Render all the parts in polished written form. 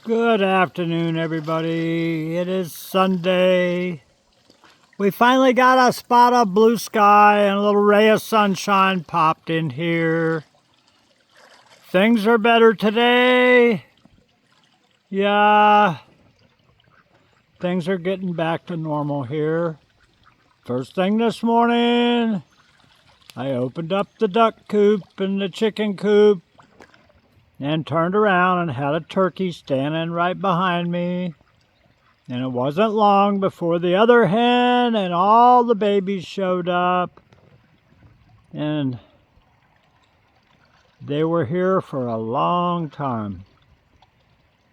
Good afternoon, everybody. It is Sunday. We finally got a spot of blue sky and a little ray of sunshine popped in here. Things are better today. Yeah, things are getting back to normal here. First thing this morning, I opened up the duck coop and the chicken coop and turned around and had a turkey standing right behind me. And it wasn't long before the other hen and all the babies showed up. And they were here for a long time.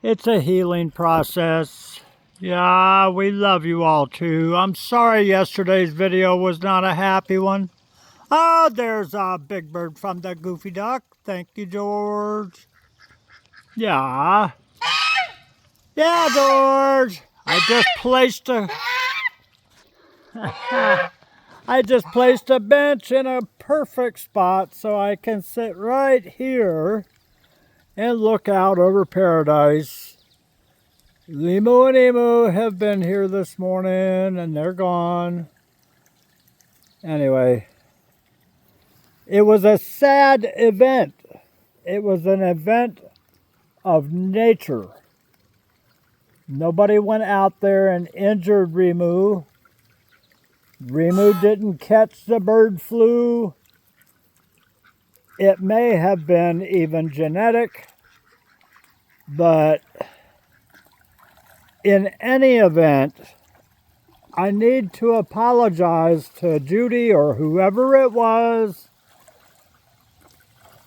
It's a healing process. Yeah, we love you all too. I'm sorry yesterday's video was not a happy one. Oh, there's a big bird from the Goofy Duck. Thank you, George. Yeah. Yeah, George. I just placed a bench in a perfect spot so I can sit right here and look out over paradise. Remu and Emu have been here this morning and they're gone. Anyway, it was a sad event. It was an event of nature. Nobody went out there and injured Remu. Remu didn't catch the bird flu. It may have been even genetic, but in any event, I need to apologize to Judy or whoever it was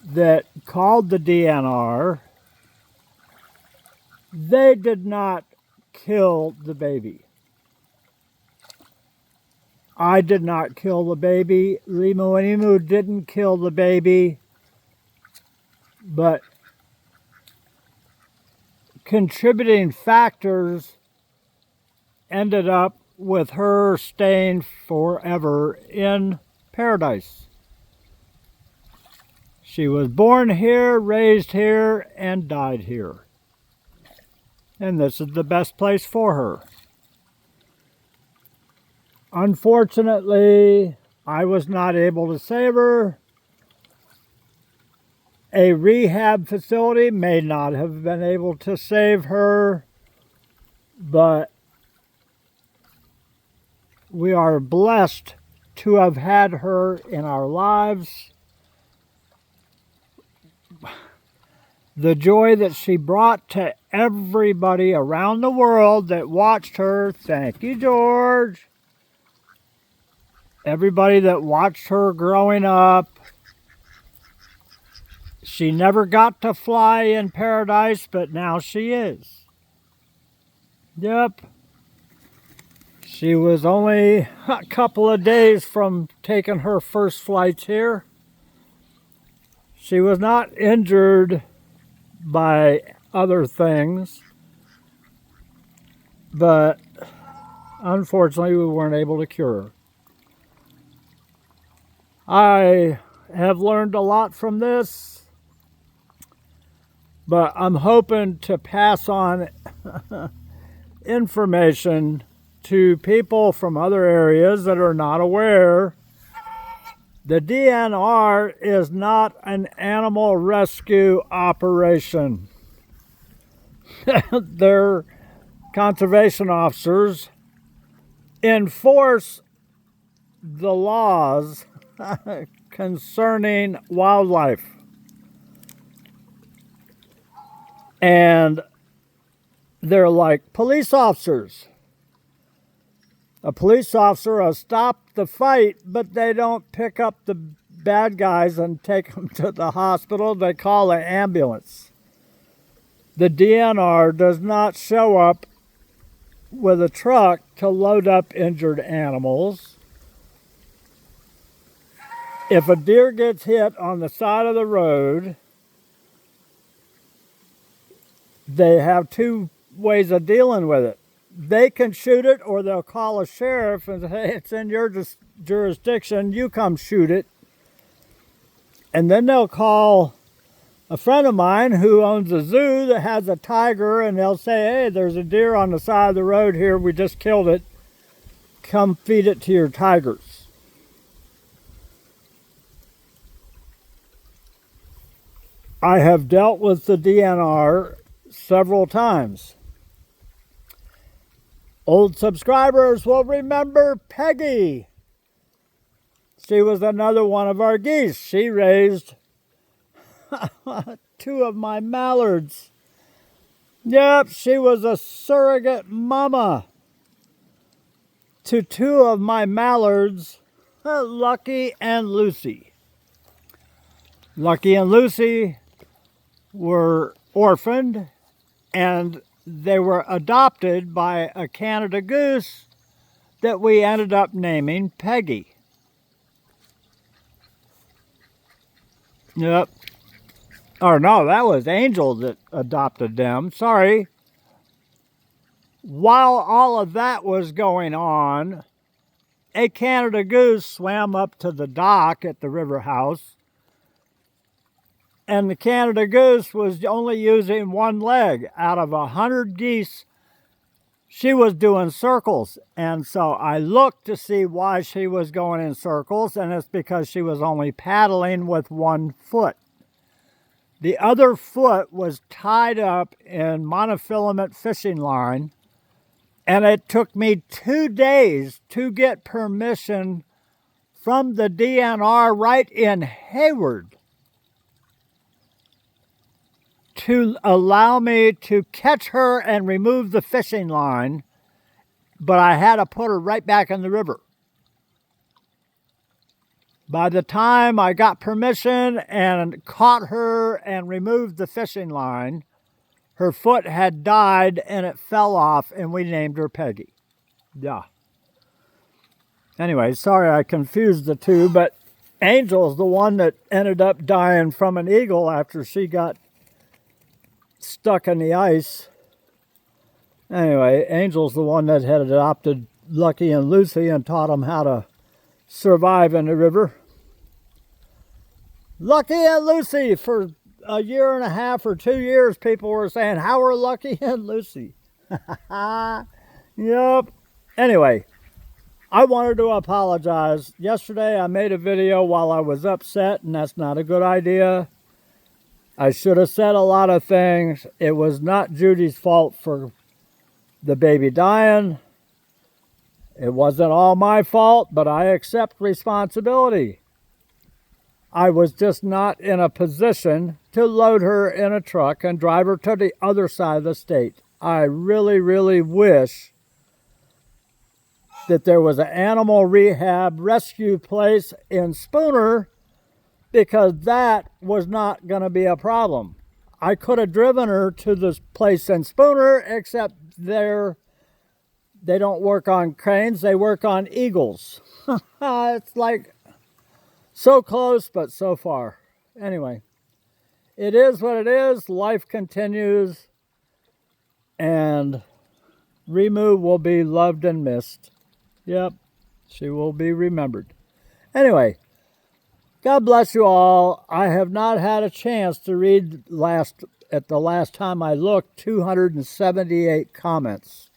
that called the DNR. They did not kill the baby. I did not kill the baby. Remu and Emu didn't kill the baby. But contributing factors ended up with her staying forever in paradise. She was born here, raised here, and died here. And this is the best place for her. Unfortunately, I was not able to save her. A rehab facility may not have been able to save her, but we are blessed to have had her in our lives. The joy that she brought to everybody around the world that watched her. Thank you, George. Everybody that watched her growing up. She never got to fly in paradise, but now she is. Yep. She was only a couple of days from taking her first flights here. She was not injured by other things, but unfortunately we weren't able to cure her. I have learned a lot from this, but I'm hoping to pass on information to people from other areas that are not aware. The DNR is not an animal rescue operation. Their conservation officers enforce the laws concerning wildlife. And they're like police officers. A police officer will stop the fight, but they don't pick up the bad guys and take them to the hospital. They call an ambulance. The DNR does not show up with a truck to load up injured animals. If a deer gets hit on the side of the road, they have two ways of dealing with it. They can shoot it, or they'll call a sheriff and say, hey, it's in your jurisdiction, you come shoot it. And then they'll call a friend of mine who owns a zoo that has a tiger, and they'll say, hey, there's a deer on the side of the road here. We just killed it. Come feed it to your tigers. I have dealt with the DNR several times. Old subscribers will remember Peggy. She was another one of our geese. She raised 2 of my mallards. Yep, she was a surrogate mama to 2 of my mallards, Lucky and Lucy. Lucky and Lucy were orphaned, and they were adopted by a Canada goose that we ended up naming Peggy. Yep. Or no, that was Angel that adopted them. Sorry. While all of that was going on, a Canada goose swam up to the dock at the river house, and the Canada goose was only using one leg. Out of 100 geese, she was doing circles. And so I looked to see why she was going in circles, and it's because she was only paddling with one foot. The other foot was tied up in monofilament fishing line, and it took me 2 days to get permission from the DNR right in Hayward to allow me to catch her and remove the fishing line, but I had to put her right back in the river. By the time I got permission and caught her and removed the fishing line, her foot had died and it fell off, and we named her Peggy. Yeah. Anyway, sorry I confused the two, but Angel's the one that ended up dying from an eagle after she got stuck in the ice. Anyway, Angel's the one that had adopted Lucky and Lucy and taught them how to survive in the river. Lucky and Lucy, for a year and a half or 2 years, people were saying, how are Lucky and Lucy? Yep. Anyway, I wanted to apologize. Yesterday I made a video while I was upset, and that's not a good idea. I should have said a lot of things. It was not Judy's fault for the baby dying. It wasn't all my fault, but I accept responsibility. I was just not in a position to load her in a truck and drive her to the other side of the state. I really, really wish that there was an animal rehab rescue place in Spooner, because that was not going to be a problem. I could have driven her to this place in Spooner, except they don't work on cranes, they work on eagles. It's like so close, but so far. Anyway, it is what it is. Life continues, and Remu will be loved and missed. Yep, she will be remembered. Anyway, God bless you all. I have not had a chance to read at the last time I looked, 278 comments.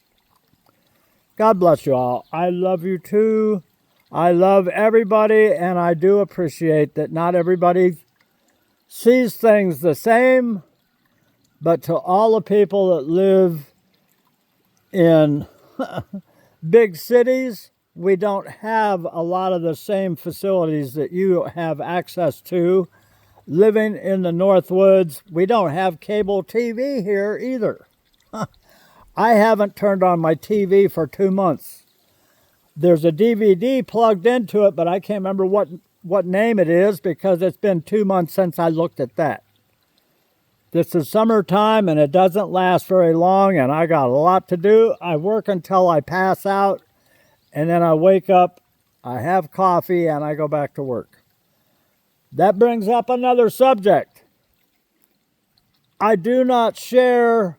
God bless you all. I love you too. I love everybody, and I do appreciate that not everybody sees things the same, but to all the people that live in big cities, we don't have a lot of the same facilities that you have access to. Living in the Northwoods, we don't have cable TV here either. I haven't turned on my TV for 2 months. There's a DVD plugged into it, but I can't remember what name it is, because it's been 2 months since I looked at that. This is summertime, and it doesn't last very long, and I got a lot to do. I work until I pass out, and then I wake up, I have coffee, and I go back to work. That brings up another subject. I do not share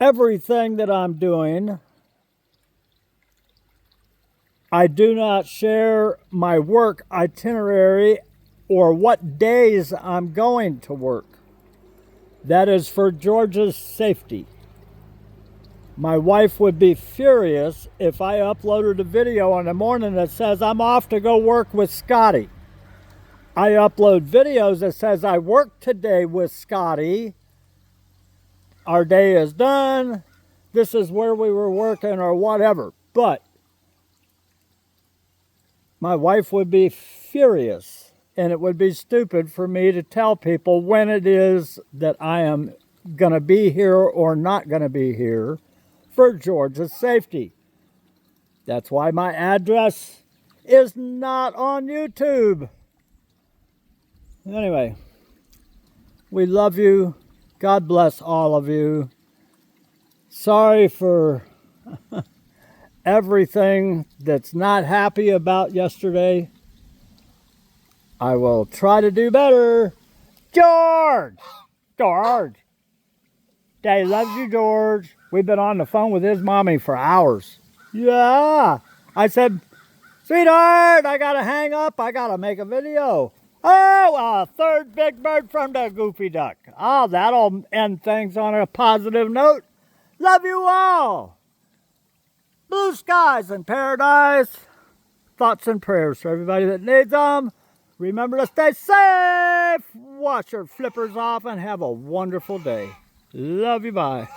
everything that I'm doing. I do not share my work itinerary or what days I'm going to work. That is for George's safety. My wife would be furious if I uploaded a video in the morning that says I'm off to go work with Scotty. I upload videos that says I worked today with Scotty. Our day is done. This is where we were working or whatever. But my wife would be furious, and it would be stupid for me to tell people when it is that I am going to be here or not going to be here for George's safety. That's why my address is not on YouTube. Anyway, we love you. God bless all of you. Sorry for everything that's not happy about yesterday. I will try to do better. George! Daddy loves you, George. We've been on the phone with his mommy for hours. Yeah. I said, sweetheart, I got to hang up. I got to make a video. Oh, a third big bird from the Goofy Duck. Oh, that'll end things on a positive note. Love you all. Blue skies in paradise. Thoughts and prayers for everybody that needs them. Remember to stay safe. Wash your flippers off and have a wonderful day. Love you, bye.